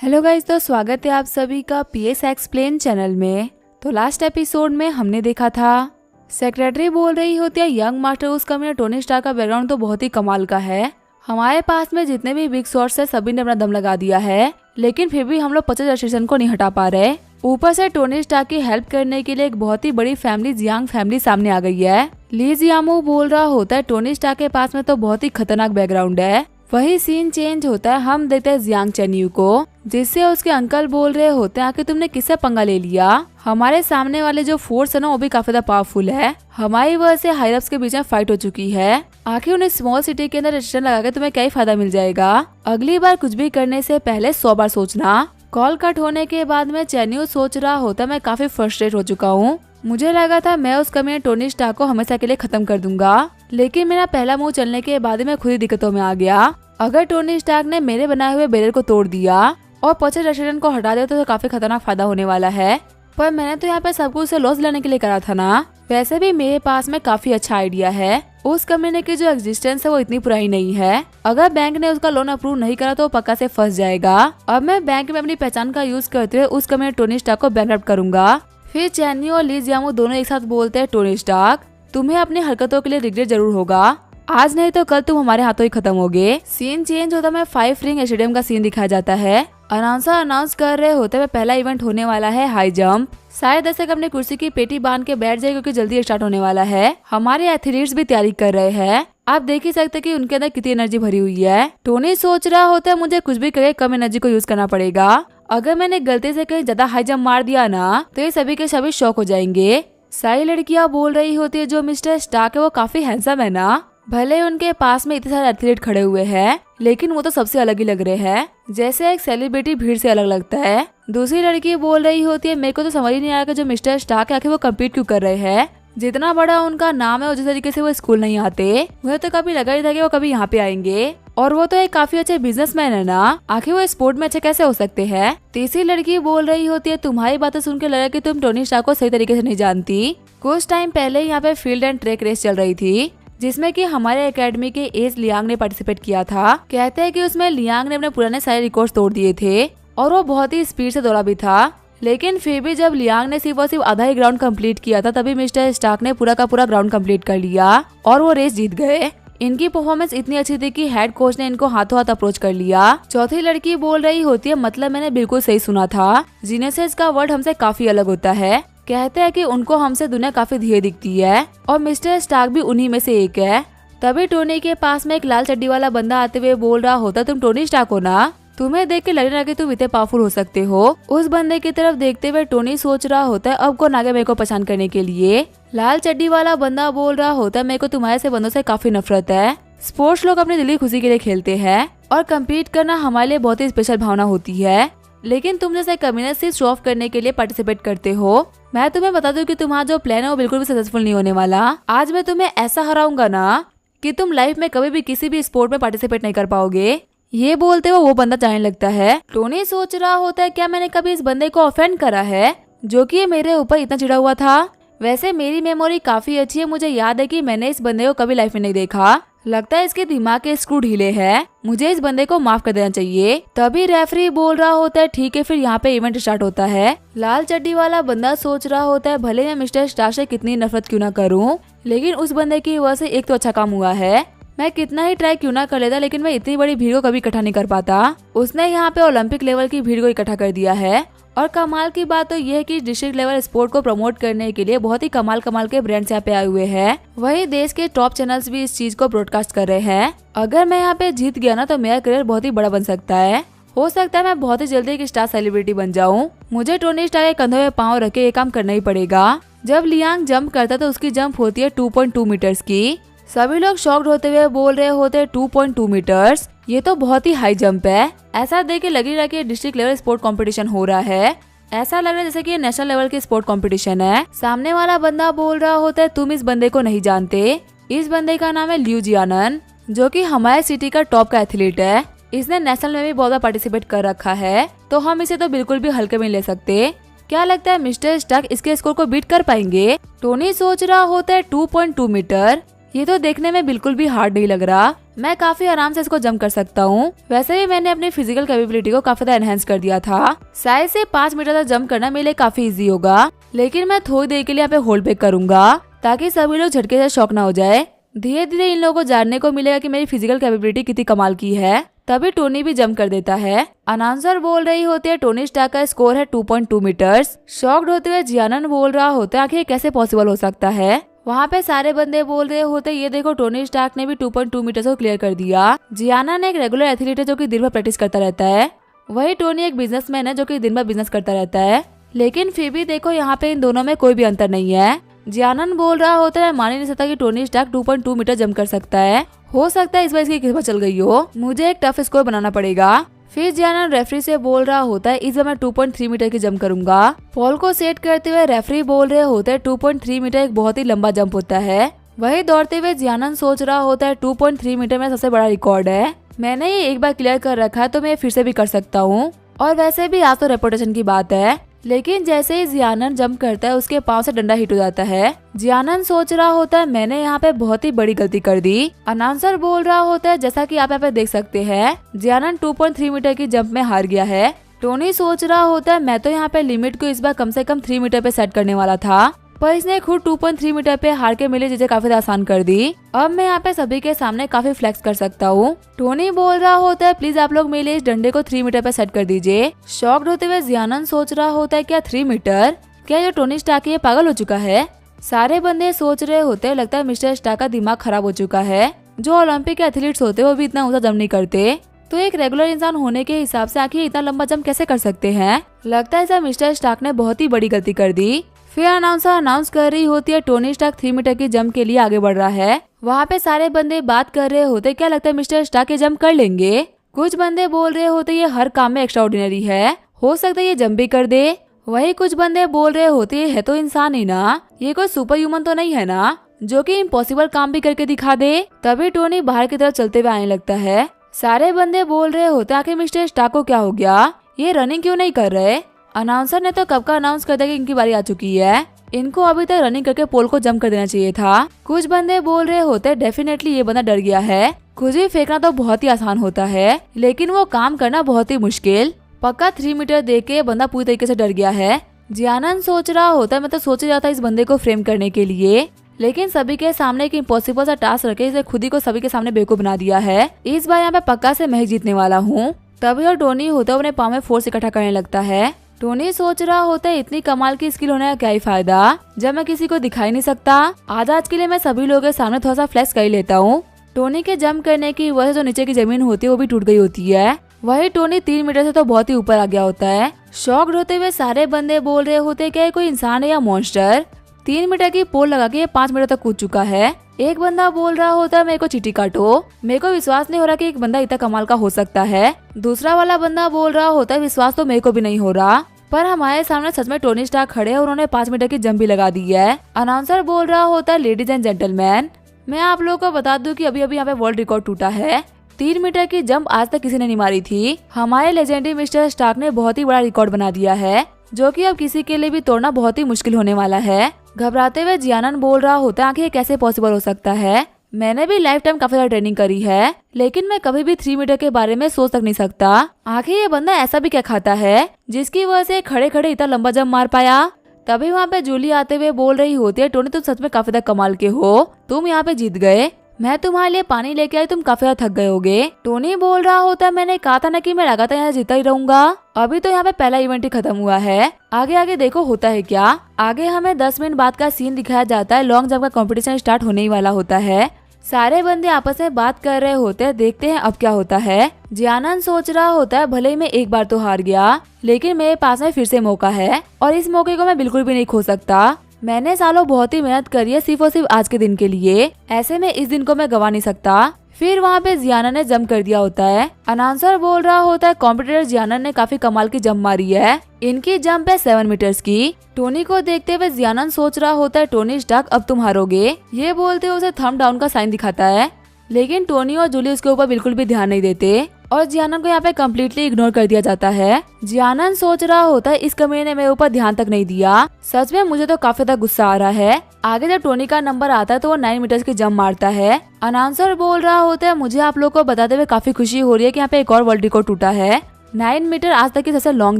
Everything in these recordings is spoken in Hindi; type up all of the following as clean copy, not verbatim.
हेलो गाइस, तो स्वागत है आप सभी का पीएस एक्सप्लेन चैनल में। तो लास्ट एपिसोड में हमने देखा था सेक्रेटरी बोल रही होती है यंग मास्टर उस कमी में टोनी स्टार्क का बैकग्राउंड तो बहुत ही कमाल का है। हमारे पास में जितने भी बिग शॉट्स है सभी ने अपना दम लगा दिया है, लेकिन फिर भी हम लोग 50 रेस्ट्रिक्शन को नहीं हटा पा रहे। ऊपर से टोनी स्टार्क की हेल्प करने के लिए एक बहुत ही बड़ी फैमिली जियांग फैमिली सामने आ गई है। ली जियामू बोल रहा होता है टोनी स्टार्क के पास में तो बहुत ही खतरनाक बैकग्राउंड है। वही सीन चेंज होता है, हम देखते हैं जियांग चेन्यू को, जिससे उसके अंकल बोल रहे होते हैं आखिर तुमने किससे पंगा ले लिया। हमारे सामने वाले जो फोर्स है ना वो भी काफी ज्यादा पावरफुल है। हमारी वजह से हाई-अप्स के बीच में फाइट हो चुकी है। आखिर उन्हें स्मॉल सिटी के अंदर रेस्ट्रिक्शन लगा के तुम्हें क्या ही फायदा मिल जाएगा। अगली बार कुछ भी करने से पहले 100 बार सोचना। कॉल कट होने के बाद में चेन्यू सोच रहा होता मैं काफी फ्रस्ट्रेट हो चुका हूँ। मुझे लगा था मैं उस कमी टोनी स्टार्क को हमेशा के लिए खत्म कर दूंगा, लेकिन मेरा पहला मुंह चलने के बाद मैं खुद ही दिक्कतों में आ गया। अगर टोनी स्टार्क ने मेरे बनाए हुए बैरियर को तोड़ दिया और 50 रेस्टोरेंट को हटा दिया तो काफी खतरनाक फायदा होने वाला है। पर मैंने तो यहाँ पे सब कुछ से लॉस लेने के लिए करा था ना। वैसे भी मेरे पास में काफी अच्छा आइडिया है। उस कंपनी की जो एग्जिस्टेंस है वो इतनी पुरानी नहीं है। अगर बैंक ने उसका लोन अप्रूव नहीं करा तो वो पक्का से फंस जाएगा। अब मैं बैंक में अपनी पहचान का यूज करते हुए उस कंपनी टोनी स्टार्क को बैंकरप्ट करूंगा। फिर चेन्यू और ली जियामू दोनों एक साथ बोलते हैं टोनी स्टार्क तुम्हें अपनी हरकतों के लिए रिग्रेट जरूर होगा, आज नहीं तो कल तुम हमारे हाथों ही खत्म होगे। सीन चेंज होता है, 5 रिंग स्टेडियम का सीन दिखाया जाता है। अनाउंसर अनाउंस कर रहे होते हुए पहला इवेंट होने वाला है हाई जंप। सारे दर्शक अपने कुर्सी की पेटी बांध के बैठ जाए क्योंकि जल्दी स्टार्ट होने वाला है। हमारे एथलीट्स भी तैयारी कर रहे हैं। आप देख ही सकते कि उनके अंदर कितनी एनर्जी भरी हुई है। टोनी सोच रहा होता है मुझे कुछ भी करके कम एनर्जी को यूज करना पड़ेगा। अगर मैंने गलती से कहीं ज्यादा हाई जंप मार दिया ना तो ये सभी के सभी शॉक हो जाएंगे। सारी लड़कियां बोल रही होती है जो मिस्टर स्टार्क है वो काफी हैंडसम है ना। भले उनके पास में इतने सारे एथलीट खड़े हुए हैं, लेकिन वो तो सबसे अलग ही लग रहे हैं, जैसे एक सेलिब्रिटी भीड़ से अलग लगता है। दूसरी लड़की बोल रही होती है मेरे को तो समझ ही नहीं आया कि जो मिस्टर स्टार्क है आखिर वो कम्पीट क्यों कर रहे हैं। जितना बड़ा उनका नाम है और जिस तरीके से वो स्कूल नहीं आते, मुझे तो कभी लगा ही था कि वो कभी यहाँ पे आएंगे। और वो तो एक काफी अच्छे बिजनेसमैन है ना, आखिर वो स्पोर्ट में अच्छे कैसे हो सकते हैं। तीसरी लड़की बोल रही होती है तुम्हारी बातें सुन के लगा कि तुम टोनी स्टार्क को सही तरीके से नहीं जानती। कुछ टाइम पहले यहाँ पे फील्ड एंड ट्रैक रेस चल रही थी जिसमें कि हमारे एकेडमी के एस लियांग ने पार्टिसिपेट किया था। कहते हैं कि उसमें लियांग ने अपने पुराने सारे रिकॉर्ड्स तोड़ दिए थे और वो बहुत ही स्पीड से दौड़ा भी था। लेकिन फिर भी जब लियांग ने सिर्फ और सिर्फ आधा ही ग्राउंड कंप्लीट किया था तभी मिस्टर स्टार्क ने पूरा का पूरा ग्राउंड कंप्लीट कर लिया और वो रेस जीत गए। इनकी परफॉर्मेंस इतनी अच्छी थी कि हेड कोच ने इनको हाथों हाथ अप्रोच कर लिया। चौथी लड़की बोल रही होती है मतलब मैंने बिल्कुल सही सुना था, जीनियस का वर्ड हमसे काफी अलग होता है। कहते हैं कि उनको हमसे दुनिया काफी धीरे दिखती है और मिस्टर स्टार्क भी उन्हीं में से एक है। तभी टोनी के पास में एक लाल चड्डी वाला बंदा आते हुए बोल रहा होता तुम टोनी स्टार्क हो ना, तुम्हें देख के लग रहा है कि तुम इतने पावरफुल हो सकते हो। उस बंदे की तरफ देखते हुए टोनी सोच रहा होता है अब कौन आगे मेरे को पहचान करने के लिए। लाल चड्डी वाला बंदा बोल रहा होता है मेरे को तुम्हारे से बंदों से काफी नफरत है। स्पोर्ट्स लोग अपनी दिल की खुशी के लिए खेलते हैं और कम्पीट करना हमारे लिए बहुत ही स्पेशल भावना होती है, लेकिन तुम जैसे कम्युनिस्ट सिर्फ शो ऑफ करने के लिए पार्टिसिपेट करते हो। मैं तुम्हें बता दूं कि तुम्हारा जो प्लान है वो बिल्कुल भी सक्सेसफुल नहीं होने वाला। आज मैं तुम्हें ऐसा हराऊंगा ना कि तुम लाइफ में कभी भी किसी भी स्पोर्ट में पार्टिसिपेट नहीं कर पाओगे। ये बोलते हुए वो बंदा जाने लगता है। टोनी सोच रहा होता है क्या मैंने कभी इस बंदे को ऑफेंड करा है जो कि मेरे ऊपर इतना चिढ़ा हुआ था। वैसे मेरी मेमोरी काफी अच्छी है, मुझे याद है कि मैंने इस बंदे को कभी लाइफ में नहीं देखा। लगता है इसके दिमाग के स्क्रू ढीले हैं, मुझे इस बंदे को माफ कर देना चाहिए। तभी रेफरी बोल रहा होता है ठीक है, फिर यहाँ पे इवेंट स्टार्ट होता है। लाल चड्डी वाला बंदा सोच रहा होता है भले मैं मिस्टर स्टार्क से कितनी नफरत क्यों ना करूँ, लेकिन उस बंदे की वजह से एक तो अच्छा काम हुआ है। मैं कितना ही ट्राई क्यों ना कर लेता, लेकिन मैं इतनी बड़ी भीड़ को कभी इकट्ठा नहीं कर पाता। उसने यहाँ पे ओलंपिक लेवल की भीड़ को इकट्ठा कर दिया है। और कमाल की बात तो यह है कि डिस्ट्रिक्ट लेवल स्पोर्ट को प्रमोट करने के लिए बहुत ही कमाल के ब्रांड्स यहाँ पे आए हुए हैं। वही देश के टॉप चैनल्स भी इस चीज को ब्रॉडकास्ट कर रहे हैं। अगर मैं यहाँ पे जीत गया ना तो मेरा करियर बहुत ही बड़ा बन सकता है। हो सकता है मैं बहुत ही जल्दी एक स्टार सेलिब्रिटी बन जाऊँ। मुझे टोनी स्टार्क के कंधों में पाँव रख के ये काम करना ही पड़ेगा। जब लियांग जंप करता तो उसकी जंप होती है 2.2 मीटर्स की। सभी लोग शॉक्ड होते हुए बोल रहे होते हैं 2.2 मीटर्स, ये तो बहुत ही हाई जंप है। ऐसा देख के लग रहा है डिस्ट्रिक्ट लेवल स्पोर्ट कंपटीशन हो रहा है। ऐसा लग रहा है जैसे कि नेशनल लेवल की स्पोर्ट कंपटीशन है। सामने वाला बंदा बोल रहा होता है तुम इस बंदे को नहीं जानते, इस बंदे का नाम है लियू जियानन जो कि हमारे सिटी का टॉप का एथलीट है। इसने नेशनल में भी बहुत बार पार्टिसिपेट कर रखा है, तो हम इसे तो बिल्कुल भी हल्के में ले सकते। क्या लगता है मिस्टर स्टार्क इसके स्कोर को बीट कर पाएंगे? टोनी सोच रहा होता है 2.2 मीटर, ये तो देखने में बिल्कुल भी हार्ड नहीं लग रहा। मैं काफी आराम से इसको जंप कर सकता हूँ। वैसे भी मैंने अपनी फिजिकल कैपेबिलिटी को काफी ज्यादा एनहेंस कर दिया था। शायद से 5 मीटर तक जंप करना मेरे लिए काफी इजी होगा, लेकिन मैं थोड़ी देर के लिए यहाँ पे होल्ड बैक करूंगा ताकि सभी लोग झटके से शॉक ना हो जाए। धीरे धीरे इन लोगों को जानने को मिलेगा कि मेरी फिजिकल कैपेबिलिटी कितनी कमाल की है। तभी टोनी भी जंप कर देता है। अनाउंसर बोल रही होती है टोनी स्टार्क का स्कोर है 2.2 मीटर्स। शॉक्ड होते हुए जियानन बोल रहा होता है आखिर कैसे पॉसिबल हो सकता है। वहाँ पे सारे बंदे बोल रहे होते ये देखो टोनी स्टार्क ने भी 2.2 मीटर्स को क्लियर कर दिया। जियानन एक रेगुलर एथलीट है जो कि दिन भर प्रैक्टिस करता रहता है। वही टोनी एक बिजनेसमैन है जो कि दिन भर बिजनेस करता रहता है। लेकिन फिर भी देखो यहाँ पे इन दोनों में कोई भी अंतर नहीं है। जियानन बोल रहा होता है मान ही नहीं सकता कि टोनी स्टार्क 2.2 मीटर जंप कर सकता है। हो सकता है इस बार इसकी किस्मत चल गई हो, मुझे एक टफ स्कोर बनाना पड़ेगा। फिर जियानन रेफरी से बोल रहा होता है इस बार मैं 2.3 मीटर की जंप करूंगा। पॉल को सेट करते हुए रेफरी बोल रहे होते हैं 2.3 मीटर एक बहुत ही लंबा जंप होता है। वही दौड़ते हुए जियानन सोच रहा होता है 2.3 मीटर में सबसे बड़ा रिकॉर्ड है। मैंने ये एक बार क्लियर कर रखा है तो मैं फिर से भी कर सकता हूँ। और वैसे भी आज तो रेपुटेशन की बात है। लेकिन जैसे ही जियानन जंप करता है उसके पांव से डंडा हिट हो जाता है। जियानन सोच रहा होता है मैंने यहाँ पे बहुत ही बड़ी गलती कर दी। अनाउंसर बोल रहा होता है जैसा कि आप यहाँ पे देख सकते हैं जियानन 2.3 मीटर की जंप में हार गया है। टोनी सोच रहा होता है मैं तो यहाँ पे लिमिट को इस बार कम से कम 3 मीटर पे सेट करने वाला था, पर इसने खुद 2.3 मीटर पे हार के मेरी चीजें काफी आसान कर दी। अब मैं यहाँ पे सभी के सामने काफी फ्लेक्स कर सकता हूँ। टोनी बोल रहा होता है प्लीज आप लोग मेरे लिए इस डंडे को 3 मीटर पे सेट कर दीजिए। शॉक्ड होते हुए जियानन सोच रहा होता है क्या 3 मीटर, क्या जो टोनी स्टार्क ये पागल हो चुका है। सारे बंदे सोच रहे होते हैं लगता है मिस्टर स्टार्क का दिमाग खराब हो चुका है। जो ओलंपिक के एथलीट्स होते हैं वो भी इतना ऊंचा जंप नहीं करते, तो एक रेगुलर इंसान होने के हिसाब से आखिर इतना लंबा जंप कैसे कर सकते हैं। लगता है सर मिस्टर स्टार्क ने बहुत ही बड़ी गलती कर दी। फिर अनाउंसर अनाउंस कर रही होती है टोनी स्टार्क 3 मीटर की जंप के लिए आगे बढ़ रहा है। वहाँ पे सारे बंदे बात कर रहे होते क्या लगता है मिस्टर स्टार्क ये जंप कर लेंगे। कुछ बंदे बोल रहे होते ये हर काम में एक्स्ट्रा ऑर्डिनरी है, हो सकता है ये जंप भी कर दे। वही कुछ बंदे बोल रहे होते है तो इंसान ही ना, ये कोई सुपर ह्यूमन तो नहीं है ना जो कि इम्पॉसिबल काम भी करके दिखा दे। तभी टोनी बाहर की तरफ चलते हुए आने लगता है। सारे बंदे बोल रहे होते आखिर मिस्टर स्टार्क को क्या हो गया, ये रनिंग क्यों नहीं कर रहे। अनाउंसर ने तो कब का अनाउंस कर दिया कि इनकी बारी आ चुकी है, इनको अभी तक रनिंग करके पोल को जंप कर देना चाहिए था। कुछ बंदे बोल रहे होते डेफिनेटली ये बंदा डर गया है। कुछ भी फेंकना तो बहुत ही आसान होता है लेकिन वो काम करना बहुत ही मुश्किल। पक्का 3 मीटर देख के बंदा पूरी तरीके से डर गया है। जियानन सोच रहा होता है मैं तो सोच रहा था इस बंदे को फ्रेम करने के लिए, लेकिन सभी के सामने एक इम्पॉसिबल सा टास्क रखे इसे खुद ही को सभी के सामने बेवकूफ बना दिया है। इस बार यहाँ पे पक्का से मैं जीतने वाला हूँ। तभी और टोनी होता है अपने पाँव में फोर्स इकट्ठा करने लगता है। टोनी सोच रहा होता है इतनी कमाल की स्किल होने का क्या ही फायदा जब मैं किसी को दिखाई नहीं सकता। आज के लिए मैं सभी लोगों के सामने थोड़ा सा फ्लेक्स कर ही लेता हूँ। टोनी के जंप करने की वजह से जो नीचे की जमीन होती है वो भी टूट गई होती है। वही टोनी 3 मीटर से तो बहुत ही ऊपर आ गया होता है। शॉक्ड होते हुए सारे बंदे बोल रहे होते क्या कोई इंसान है या मॉन्स्टर, 3 मीटर की पोल लगा के 5 मीटर तक कूद चुका है। एक बंदा बोल रहा होता है मेरे को चीटी काटो, मेरे को विश्वास नहीं हो रहा कि एक बंदा इतना कमाल का हो सकता है। दूसरा वाला बंदा बोल रहा होता है विश्वास तो मेरे को भी नहीं हो रहा, पर हमारे सामने सच में टोनी स्टार्क खड़े हैं और उन्होंने 5 मीटर की जंप भी लगा दी है। अनाउंसर बोल रहा होता है लेडीज एंड जेंटलमैन मैं आप लोगों को बता दूं कि अभी अभी यहाँ पे वर्ल्ड रिकॉर्ड टूटा है। 3 मीटर की जंप आज तक किसी ने नहीं मारी थी। हमारे लेजेंडरी मिस्टर स्टार्क ने बहुत ही बड़ा रिकॉर्ड बना दिया है जो कि अब किसी के लिए भी तोड़ना बहुत ही मुश्किल होने वाला है। घबराते हुए जियानन बोल रहा होता है आखिर कैसे पॉसिबल हो सकता है। मैंने भी लाइफ टाइम काफी ज्यादा ट्रेनिंग करी है लेकिन मैं कभी भी 3 मीटर के बारे में सोच तक नहीं सकता। आखिर ये बंदा ऐसा भी क्या खाता है जिसकी वजह से खड़े खड़े इतना लंबा जंप मार पाया। तभी वहाँ पे जूली आते हुए बोल रही होती है टोनी तुम सच में काफी ज्यादा कमाल के हो, तुम यहाँ पे जीत गए। मैं तुम्हारे लिए पानी लेके आई, तुम काफी ज्यादा थक गए होगे। टोनी बोल रहा होता है मैंने कहा था ना कि मैं लगातार यहाँ जीता ही रहूंगा। अभी तो यहाँ पे पहला इवेंट ही खत्म हुआ है, आगे आगे देखो होता है क्या। आगे हमें 10 मिनट बाद का सीन दिखाया जाता है। लॉन्ग जंप का कंपटीशन स्टार्ट होने ही वाला होता है। सारे बंदे आपस में बात कर रहे होते हैं, देखते हैं अब क्या होता है। जियानन सोच रहा होता है भले ही मैं एक बार तो हार गया लेकिन मेरे पास में फिर से मौका है और इस मौके को मैं बिल्कुल भी नहीं खो सकता। मैंने सालों बहुत ही मेहनत करी है सिर्फ और सिर्फ आज के दिन के लिए, ऐसे में इस दिन को मैं गवा नहीं सकता। फिर वहाँ पे जियानन ने जंप कर दिया होता है। अनाउंसर बोल रहा होता है कॉम्पिटिटर जियानन ने काफी कमाल की जंप मारी है, इनकी जंप है 7 मीटर्स की। टोनी को देखते हुए जियानन सोच रहा होता है टोनी स्टार्क अब तुम हारोगे। ये बोलते हुए उसे थंब डाउन का साइन दिखाता है लेकिन टोनी और जूली उसके ऊपर बिल्कुल भी ध्यान नहीं देते और जियानन को यहाँ पे कम्प्लीटली इग्नोर कर दिया जाता है। जियानन सोच रहा होता है इस कमीने ने मेरे ऊपर ध्यान तक नहीं दिया, सच में मुझे तो काफी ज्यादा गुस्सा आ रहा है। आगे जब टोनी का नंबर आता है तो वो 9 मीटर्स की जंप मारता है। अनाउंसर बोल रहा होता है मुझे आप लोग को बताते हुए काफी खुशी हो रही है कि यहाँ पे एक और वर्ल्ड रिकॉर्ड टूटा है। 9 मीटर आज तक की सबसे लॉन्ग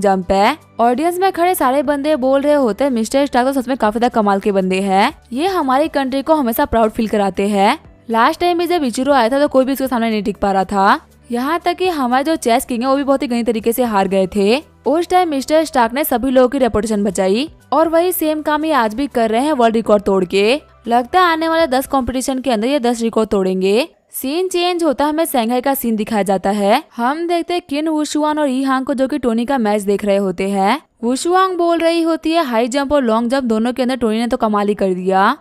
जंप है। ऑडियंस में खड़े सारे बंदे बोल रहे होते हैं मिस्टर स्टार्क तो सच में काफी ज्यादा कमाल के बंदे हैं, ये हमारी कंट्री को हमेशा प्राउड फील कराते हैं। लास्ट टाइम भी जब इचिरो आया था तो कोई भी उसके सामने नहीं टिक पा रहा था, यहाँ तक कि हमारे जो चेस किंग है वो भी बहुत ही गंदी तरीके से हार गए थे। उस टाइम मिस्टर स्टार्क ने सभी लोगों की रेपुटेशन बचाई और वही सेम काम ये आज भी कर रहे हैं वर्ल्ड रिकॉर्ड तोड़ के। लगता है आने वाले 10 कंपटीशन के अंदर ये 10 रिकॉर्ड तोड़ेंगे। सीन चेंज होता है, हमें शंघाई का सीन दिखाया जाता है। हम देखते हैं किन वुशुआन और ई हांग को जो कि टोनी का मैच देख रहे होते हैं। वुशुआंग बोल रही होती है हाई जंप और लॉन्ग जंप दोनों के अंदर टोनी ने तो कमाल ही कर दिया,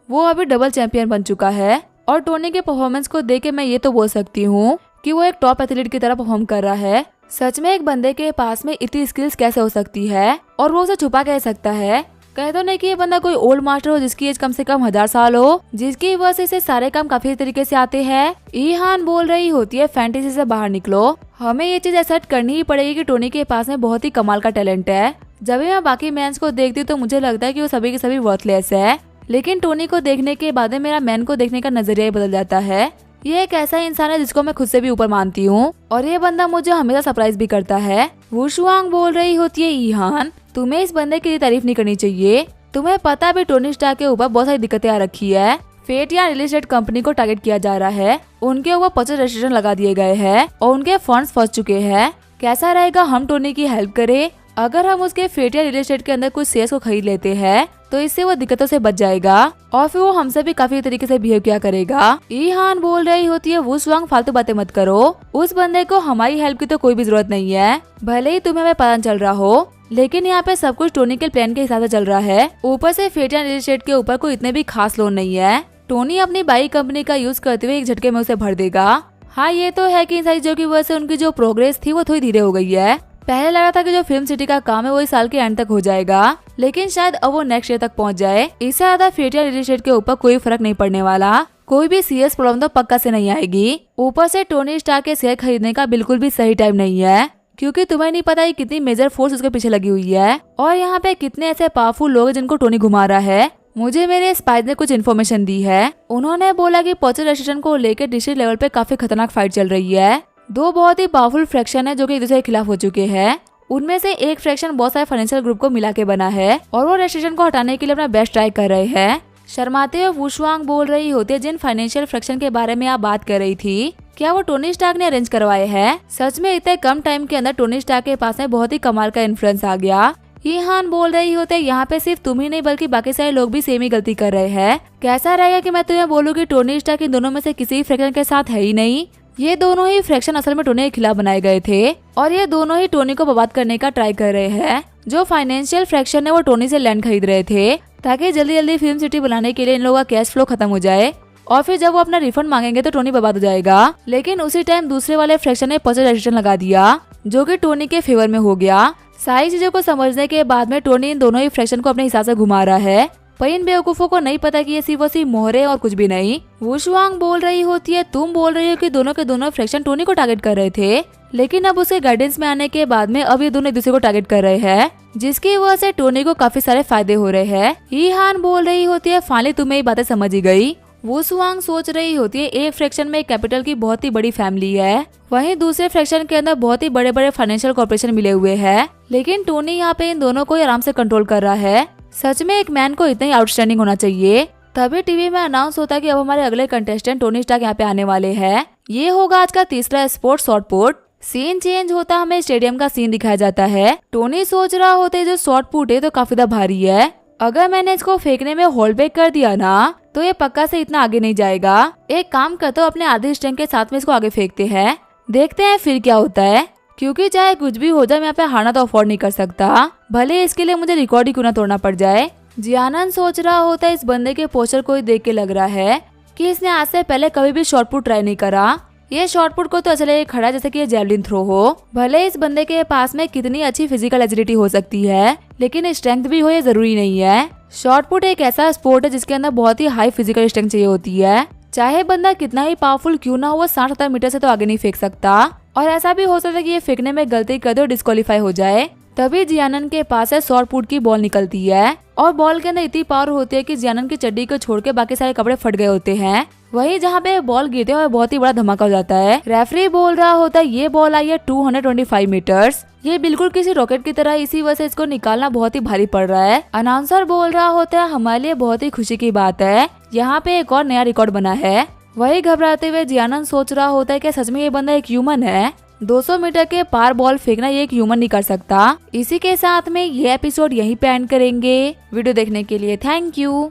वो अभी डबल चैंपियन बन चुका है। और टोनी के परफॉर्मेंस को देख के मैं ये तो बोल सकती हूँ कि वो एक टॉप एथलीट की तरह परफॉर्म कर रहा है। सच में एक बंदे के पास में इतनी स्किल्स कैसे हो सकती है और वो उसे छुपा कह सकता है। कह तो नहीं कि ये बंदा कोई ओल्ड मास्टर हो जिसकी एज कम से कम 1000 साल हो, जिसकी वजह से सारे काम काफी तरीके से आते हैं। ईहान बोल रही होती है फैंटेसी से बाहर निकलो, हमें ये चीज एक्सेप्ट करनी ही पड़ेगी कि टोनी के पास में बहुत ही कमाल का टैलेंट है। जब भी मैं बाकी मैंस को देखती हूँ तो मुझे लगता है कि वो सभी के सभी वर्थलेस है, लेकिन टोनी को देखने के बाद मेरा मैन को देखने का नजरिया ही बदल जाता है। ये एक ऐसा इंसान है जिसको मैं खुद से भी ऊपर मानती हूँ और ये बंदा मुझे हमेशा सरप्राइज भी करता है। वुशुआंग बोल रही होती है ईहान तुम्हें इस बंदे की तारीफ नहीं करनी चाहिए, तुम्हें पता भी टोनी स्टार्क के ऊपर बहुत सारी दिक्कतें आ रखी है। फेट या रियल एस्टेट कंपनी को टारगेट किया जा रहा है, उनके ऊपर 50 रेस्ट्रिक्शन लगा दिए गए हैं और उनके फंड्स फंस चुके हैं। कैसा रहेगा हम टोनी की हेल्प करें, अगर हम उसके फेट या रियल एस्टेट के अंदर कुछ शेयर्स को खरीद लेते हैं तो इससे वो दिक्कतों से बच जाएगा और फिर वो हमसे भी काफी तरीके से बिहेव किया करेगा। ईहान बोल रही होती है वुशुआंग फालतू बातें मत करो, उस बंदे को हमारी हेल्प की तो कोई भी जरूरत नहीं है, भले ही तुम्हें हमें पता चल रहा हो, लेकिन यहाँ पे सब कुछ टोनी के प्लान के हिसाब से चल रहा है। ऊपर से फेट या रियल एस्टेट के ऊपर कोई इतने भी खास लोन नहीं है, टोनी अपनी बाइक कंपनी का यूज करते हुए एक झटके में उसे भर देगा। हाँ ये तो है कि इन सारी चीजों की वजह से उनकी जो प्रोग्रेस थी वो थोड़ी धीरे हो गई है। पहले लगा था कि जो फिल्म सिटी का काम है वो इस साल के एंड तक हो जाएगा, लेकिन शायद अब वो नेक्स्ट ईयर तक पहुंच जाए। इससे ज्यादा फेट या रियल एस्टेट के ऊपर कोई फर्क नहीं पड़ने वाला, कोई भी सीरियस प्रॉब्लम तो पक्का से नहीं आएगी। ऊपर से टोनी स्टार्क के शेयर खरीदने का बिल्कुल भी सही टाइम नहीं है, क्योंकि तुम्हें नहीं पता कितनी मेजर फोर्स उसके पीछे लगी हुई है और यहाँ पे कितने ऐसे पावरफुल लोग हैं जिनको टोनी घुमा रहा है। मुझे मेरे स्पाइस ने कुछ इन्फॉर्मेशन दी है, उन्होंने बोला कि पॉचर रेस्ट्रिक्शन को लेकर डिस्ट्रिक्ट लेवल पे काफी खतरनाक फाइट चल रही है। दो बहुत ही पावरफुल फ्रैक्शन है जो कि एक दूसरे के खिलाफ हो चुके हैं। उनमें से एक फ्रैक्शन बहुत सारे फाइनेंशियल ग्रुप को मिला के बना है और वो रेस्ट्रिक्शन को हटाने के लिए अपना बेस्ट ट्राई कर रहे हैं। शर्माते हुए वुशुआंग बोल रही होती है जिन फाइनेंशियल फ्रैक्शन के बारे में आप बात कर रही थी क्या वो टोनी स्टार्क ने अरेंज करवाए हैं? सच में इतने कम टाइम के अंदर टोनी स्टार्क के पास में बहुत ही कमाल का इन्फ्लुएंस आ गया। ईहान बोल रही होते हैं यहाँ पे सिर्फ तुम ही नहीं बल्कि बाकी सारे लोग भी सेम ही गलती कर रहे हैं। कैसा रहेगा कि मैं तुम्हें बोलूँ कि टोनी स्टार्क इन दोनों में से किसी फ्रैक्शन के साथ है ही नहीं। ये दोनों ही फ्रैक्शन असल में टोनी के खिलाफ बनाए गए थे और ये दोनों ही टोनी को बर्बाद करने का ट्राई कर रहे हैं। जो फाइनेंशियल फ्रैक्शन है वो टोनी से लैंड खरीद रहे थे ताकि जल्दी जल्दी फिल्म सिटी बनाने के लिए इन लोगों का कैश फ्लो खत्म हो जाए और फिर जब वो अपना रिफंड मांगेंगे तो टोनी बर्बाद हो जाएगा। लेकिन उसी टाइम दूसरे वाले फ्रैक्शन ने 50 रेस्ट्रिक्शन लगा दिया जो कि टोनी के फेवर में हो गया। सारी चीजों को समझने के बाद में टोनी इन दोनों ही फ्रैक्शन को अपने हिसाब से घुमा रहा है, पर इन बेवकूफों को नहीं पता कि ये सिर्फ वसी मोहरे और कुछ भी नहीं। वुशुआंग बोल रही होती है तुम बोल रही हो कि दोनों के दोनों फ्रैक्शन टोनी को टारगेट कर रहे थे, लेकिन अब उसके गाइडेंस में आने के बाद में अब ये दोनों एक दूसरे को टारगेट कर रहे हैं जिसकी वजह से टोनी को काफी सारे फायदे हो रहे हैं। ईहान बोल रही होती है फाइनली तुम्हें ये बातें समझ ही गई। वुशुआंग सोच रही होती है एक फ्रैक्शन में कैपिटल की बहुत ही बड़ी फैमिली है, वहीं दूसरे फ्रैक्शन के अंदर बहुत ही बड़े बड़े फाइनेंशियल कॉर्पोरेशन मिले हुए हैं, लेकिन टोनी यहाँ पे इन दोनों को आराम से कंट्रोल कर रहा है। सच में एक मैन को इतना ही आउटस्टैंडिंग होना चाहिए। तभी टीवी में अनाउंस होता है कि अब हमारे अगले कंटेस्टेंट टोनी स्टार्क यहाँ पे आने वाले हैं। ये होगा आज का तीसरा sport shot put. Scene change होता हमें स्टेडियम का सीन दिखाया जाता है। टोनी सोच रहा होता है जो शॉट पुट है तो काफी ज्यादा भारी है, अगर मैंने इसको फेंकने में होल्ड बैक कर दिया ना तो ये पक्का से इतना आगे नहीं जाएगा। एक काम करते हो अपने आधे स्ट्रेंथ के साथ में इसको आगे फेंकते हैं, देखते हैं फिर क्या होता है, क्योंकि चाहे कुछ भी हो जाए मैं यहाँ पे हारना तो अफोर्ड नहीं कर सकता, भले इसके लिए मुझे रिकॉर्ड ही क्यों ना तोड़ना पड़ जाए। जियानन सोच रहा होता है इस बंदे के पोस्टर को देख के लग रहा है कि इसने आज से पहले कभी भी शॉट पुट ट्राई नहीं करा। ये शॉट पुट को तो ऐसा लगे खड़ा जैसे कि ये जैवलिन थ्रो हो। भले इस बंदे के पास में कितनी अच्छी फिजिकल एजिलिटी हो सकती है, लेकिन स्ट्रेंथ भी हो ये जरूरी नहीं है। शॉट पुट एक ऐसा स्पोर्ट है जिसके अंदर बहुत ही हाई फिजिकल स्ट्रेंथ चाहिए होती है, चाहे बंदा कितना ही पावरफुल क्यों ना हो, वो 60-70 मीटर से तो आगे नहीं फेंक सकता। और ऐसा भी हो सकता है कि ये फेंकने में गलती कर दे और डिस्क्वालीफाई हो जाए। तभी जियानन के पास है शॉर्ट पुट की बॉल निकलती है और बॉल के अंदर इतनी पावर होती है कि जियानन की चड्डी को छोड़ के बाकी सारे कपड़े फट गए होते हैं। वही जहाँ पे बॉल गिरते हैं बहुत ही बड़ा धमाका हो जाता है। रेफरी बोल रहा होता है ये बॉल आई है 225 मीटर्स, ये बिल्कुल किसी रॉकेट की तरह, इसी वजह से इसको निकालना बहुत ही भारी पड़ रहा है। अनाउंसर बोल रहा होता है हमारे लिए बहुत ही खुशी की बात है, यहाँ पे एक और नया रिकॉर्ड बना है। वही घबराते हुए जियानन सोच रहा होता है कि सच में ये बंदा एक ह्यूमन है। 200 मीटर के पार बॉल फेंकना ये एक ह्यूमन नहीं कर सकता। इसी के साथ में ये एपिसोड यहीं पे एंड करेंगे। वीडियो देखने के लिए थैंक यू।